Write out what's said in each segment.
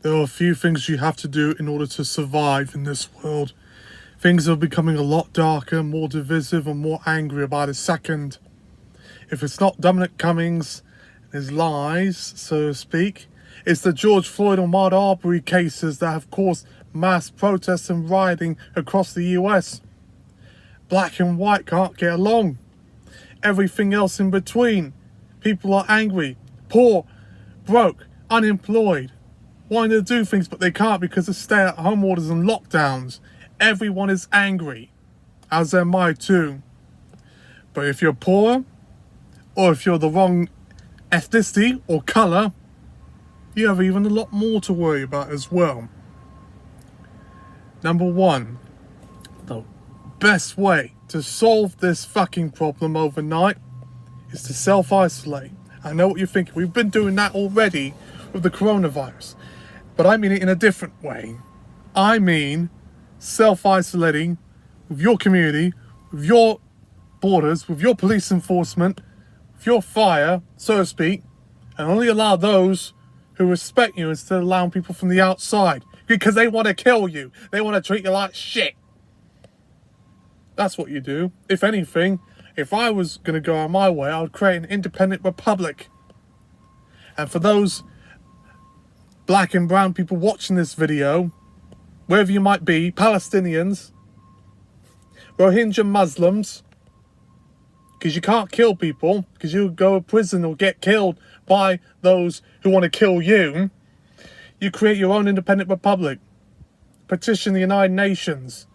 There are a few things you have to do in order to survive in this world. Things are becoming a lot darker, more divisive, and more angry by the second. If it's not Dominic Cummings and his lies, so to speak, it's the George Floyd and Ahmaud Arbery cases that have caused mass protests and rioting across the US. Black and white can't get along. Everything else in between. People are angry, poor, broke, unemployed, wanting to do things but they can't because of stay-at-home orders and lockdowns. Everyone is angry, as am I too. But if you're poor, or if you're the wrong ethnicity or colour, you have even a lot more to worry about as well. Number one, the best way to solve this fucking problem overnight is to self-isolate. I know what you're thinking. We've been doing that already with the coronavirus. But I mean it in a different way. I mean self-isolating with your community, with your borders, with your police enforcement, with your fire, so to speak, and only allow those who respect you instead of allowing people from the outside. Because they want to kill you. They want to treat you like shit. That's what you do. If anything, if I was going to go on my way, I would create an independent republic. And for those black and brown people watching this video, wherever you might be, Palestinians, Rohingya Muslims, because you can't kill people, because you go to prison or get killed by those who want to kill you, you create your own independent republic. Petition the United Nations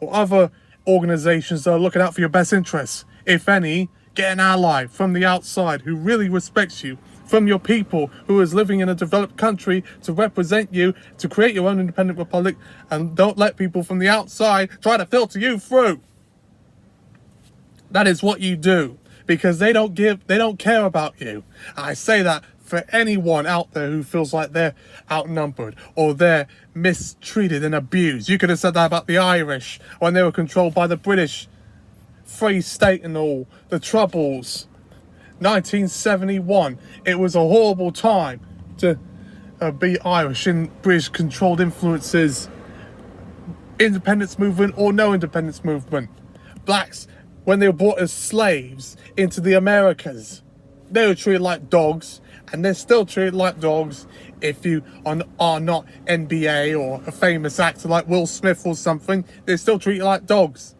or other organizations that are looking out for your best interests. If any, get an ally from the outside who really respects you, from your people who is living in a developed country to represent you, to create your own independent republic, and don't let people from the outside try to filter you through. That is what you do, because they don't care about you. I say that for anyone out there who feels like they're outnumbered or they're mistreated and abused. You could have said that about the Irish when they were controlled by the British. Free state and all, the Troubles, 1971. It was a horrible time to be Irish in British controlled influences. Independence movement or no independence movement. Blacks, when they were brought as slaves into the Americas, they were treated like dogs, and they're still treated like dogs if you are not NBA or a famous actor like Will Smith or something. They still treat you like dogs.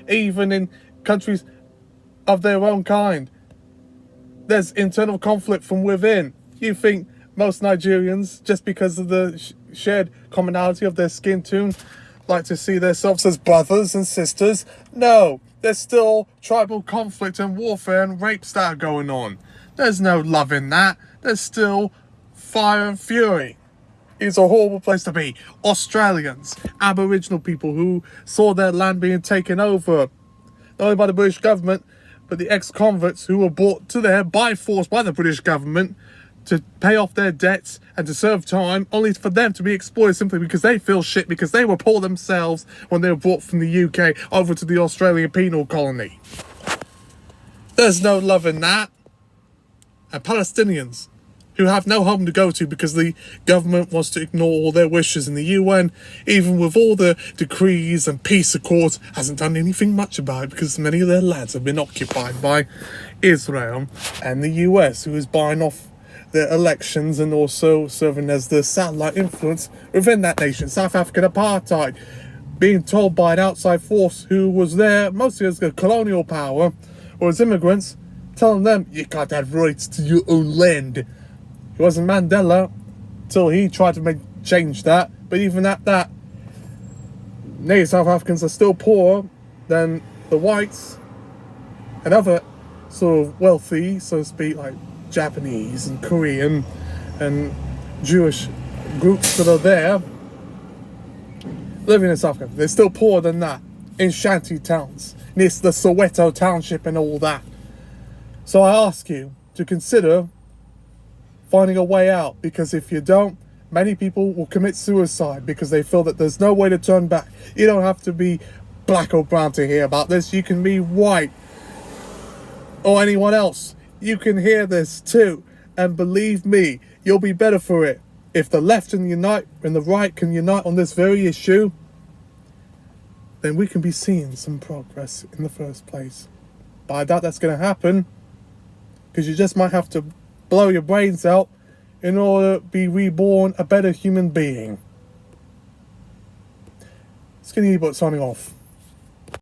Even in countries of their own kind, there's internal conflict from within. You think most Nigerians, just because of the shared commonality of their skin tone, like to see themselves as brothers and sisters? No, there's still tribal conflict and warfare and rapes that are going on. There's no love in that. There's still fire and fury. It's a horrible place to be. Australians, Aboriginal people who saw their land being taken over, not only by the British government, but the ex-convicts who were brought to there by force by the British government to pay off their debts and to serve time, only for them to be exploited simply because they feel shit, because they were poor themselves when they were brought from the UK over to the Australian penal colony. There's no love in that. And Palestinians, who have no home to go to because the government wants to ignore all their wishes, and the UN, even with all the decrees and peace accords, hasn't done anything much about it because many of their lands have been occupied by Israel and the US, who is buying off their elections and also serving as the satellite influence within that nation. South African apartheid, being told by an outside force who was there mostly as a colonial power or as immigrants, telling them you can't have rights to your own land. It wasn't Mandela till he tried to change that, but even at that, native South Africans are still poorer than the whites and other sort of wealthy, so to speak, like Japanese and Korean and Jewish groups that are there living in South Africa. They're still poorer than that in shanty towns, near the Soweto township and all that. So I ask you to consider finding a way out, because if you don't, many people will commit suicide because they feel that there's no way to turn back. You don't have to be black or brown to hear about this. You can be white or anyone else. You can hear this too, and believe me, you'll be better for it. if the left and the right can unite on this very issue, then we can be seeing some progress in the first place. But I doubt that's going to happen, because you just might have to blow your brains out in order to be reborn a better human being. Skinny Ebot signing off.